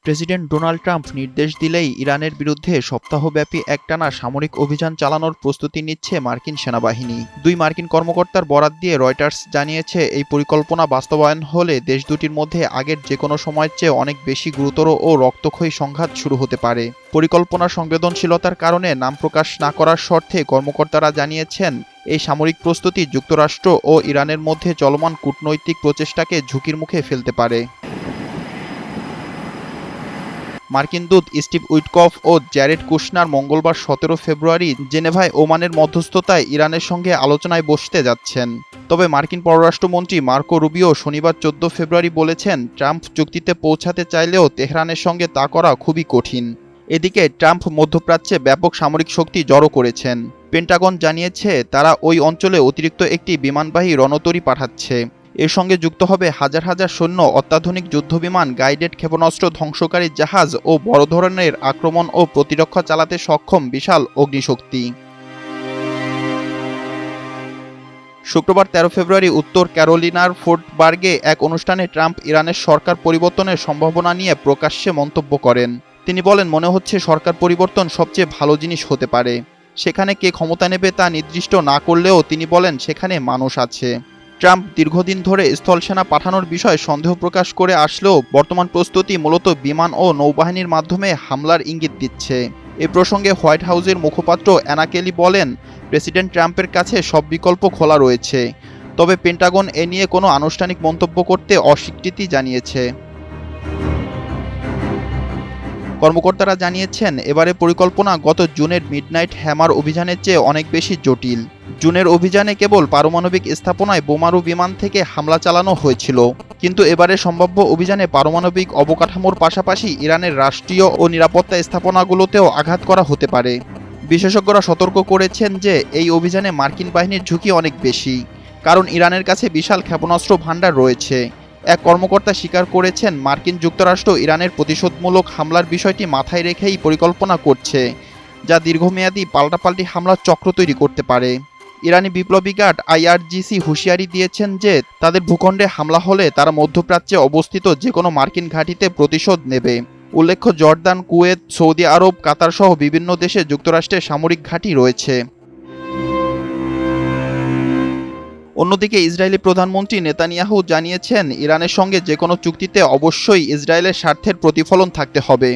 President Donald Trump নির্দেশ দিলেই ইরানের বিরুদ্ধে সপ্তাহব্যাপী একটানা সামরিক অভিযান চালানোর প্রস্তুতি নিচ্ছে মার্কিন সেনাবাহিনী। দুই মার্কিন কর্মকর্তার বরাত দিয়ে রয়টার্স জানিয়েছে, এই পরিকল্পনা বাস্তবায়ন হলে দেশ দুটির মধ্যে আগের যেকোনো সময়ের চেয়ে অনেক বেশি গুরুতর ও রক্তক্ষয়ী সংঘাত শুরু হতে পারে। পরিকল্পনার সংবেদনশীলতার কারণে নাম প্রকাশ না করার শর্তে কর্মকর্তারা জানিয়েছেন, এই সামরিক প্রস্তুতি যুক্তরাষ্ট্র ও ইরানের মধ্যে চলমান কূটনৈতিক প্রচেষ্টাকে ঝুঁকির মুখে ফেলতে পারে। মার্কিন দূত স্টিভ উইটকফ ও জ্যারেড কুশনার মঙ্গলবার 17 ফেব্রুয়ারি জেনেভায় ওমানের মধ্যস্থতায় ইরানের সঙ্গে আলোচনায় বসতে যাচ্ছেন। তবে মার্কিন পররাষ্ট্রমন্ত্রী মার্কো রুবিও শনিবার 14 ফেব্রুয়ারি বলেছেন, ট্রাম্প চুক্তিতে পৌঁছাতে চাইলেও তেহরানের সঙ্গে তা করা খুবই কঠিন। এদিকে ট্রাম্প মধ্যপ্রাচ্যে ব্যাপক সামরিক শক্তি জড়ো করেছেন। পেন্টাগন জানিয়েছে, তারা ওই অঞ্চলে অতিরিক্ত একটি বিমানবাহী রণতরী পাঠাচ্ছে। এর সঙ্গে যুক্ত হবে হাজার হাজার সৈন্য, অত্যাধুনিক যুদ্ধবিমান, গাইডেড ক্ষেপণাস্ত্র, ধ্বংসকারী জাহাজ ও বড় ধরনের আক্রমণ ও প্রতিরক্ষা চালাতে সক্ষম বিশাল অগ্নিশক্তি। শুক্রবার 13 ফেব্রুয়ারি উত্তর ক্যারোলিনার ফোর্ট বার্গে এক অনুষ্ঠানে ট্রাম্প ইরানের সরকার পরিবর্তনের সম্ভাবনা নিয়ে প্রকাশ্যে মন্তব্য করেন। তিনি বলেন, মনে হচ্ছে সরকার পরিবর্তন সবচেয়ে ভালো জিনিস হতে পারে। সেখানে কে ক্ষমতা নেবে তা নির্দিষ্ট না করলেও তিনি বলেন, সেখানে মানুষ আছে। ট্রাম্প দীর্ঘদিন ধরে স্থলসেনা পাঠানোর বিষয়ে সন্দেহ প্রকাশ করে আসলেও বর্তমান প্রস্তুতি মূলত বিমান ও নৌবাহিনীর মাধ্যমে হামলার ইঙ্গিত দিচ্ছে। এ প্রসঙ্গে হোয়াইট হাউসের মুখপাত্র অ্যানা কেলি বলেন, প্রেসিডেন্ট ট্রাম্পের কাছে সব বিকল্প খোলা রয়েছে। তবে পেন্টাগন এ নিয়ে কোনো আনুষ্ঠানিক মন্তব্য করতে অস্বীকৃতি জানিয়েছে। কর্মকর্তারা জানিয়েছেন, এবারে পরিকল্পনা গত জুনের মিডনাইট হ্যামার অভিযানের চেয়ে অনেক বেশি জটিল। জুনের অভিযানে কেবল পারমাণবিক স্থাপনায় বোমারু বিমান থেকে হামলা চালানো হয়েছিল, কিন্তু এবারে সম্ভাব্য অভিযানে পারমাণবিক অবকাঠামোর পাশাপাশি ইরানের রাষ্ট্রীয় ও নিরাপত্তা স্থাপনাগুলোতেও আঘাত করা হতে পারে। বিশেষজ্ঞরা সতর্ক করেছেন যে এই অভিযানে মার্কিন বাহিনীর ঝুঁকি অনেক বেশি, কারণ ইরানের কাছে বিশাল ক্ষেপণাস্ত্র ভাণ্ডার রয়েছে। এক কর্মকর্তা স্বীকার করেছেন, মার্কিন যুক্তরাষ্ট্র ইরানের প্রতিশোধমূলক হামলার বিষয়টি মাথায় রেখেই পরিকল্পনা করছে, যা দীর্ঘমেয়াদী পাল্টাপাল্টি হামলার চক্র তৈরি করতে পারে। ইরানি বিপ্লবী গার্ড IRGC হুঁশিয়ারি দিয়েছেন যে তাদের ভূখণ্ডে হামলা হলে তারা মধ্যপ্রাচ্যে অবস্থিত যে কোনো মার্কিন ঘাঁটিতে প্রতিশোধ নেবে। উল্লেখ্য, জর্দান, কুয়েত, সৌদি আরব, কাতার সহ বিভিন্ন দেশে যুক্তরাষ্ট্রের সামরিক ঘাঁটি রয়েছে। অন্যদিকে ইসরায়েলি প্রধানমন্ত্রী নেতানিয়াহু জানিয়েছেন, ইরানের সঙ্গে যে কোনো চুক্তিতে অবশ্যই ইসরায়েলের স্বার্থের প্রতিফলন থাকতে হবে।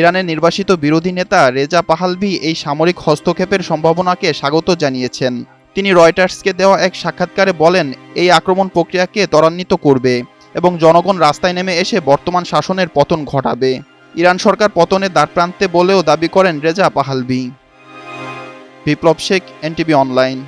ইরানের নির্বাসিত বিরোধী নেতা রেজা পাহালভি এই সামরিক হস্তক্ষেপের সম্ভাবনাকে স্বাগত জানিয়েছেন। তিনি রয়টার্সকে দেওয়া এক সাক্ষাৎকারে বলেন, এই আক্রমণ প্রক্রিয়াকে ত্বরান্বিত করবে এবং জনগণ রাস্তায় নেমে এসে বর্তমান শাসনের পতন ঘটাবে। ইরান সরকার পতনের দ্বারপ্রান্তে বলেও দাবি করেন রেজা পাহালভি। বিপ্লব শেখ, NTV অনলাইন।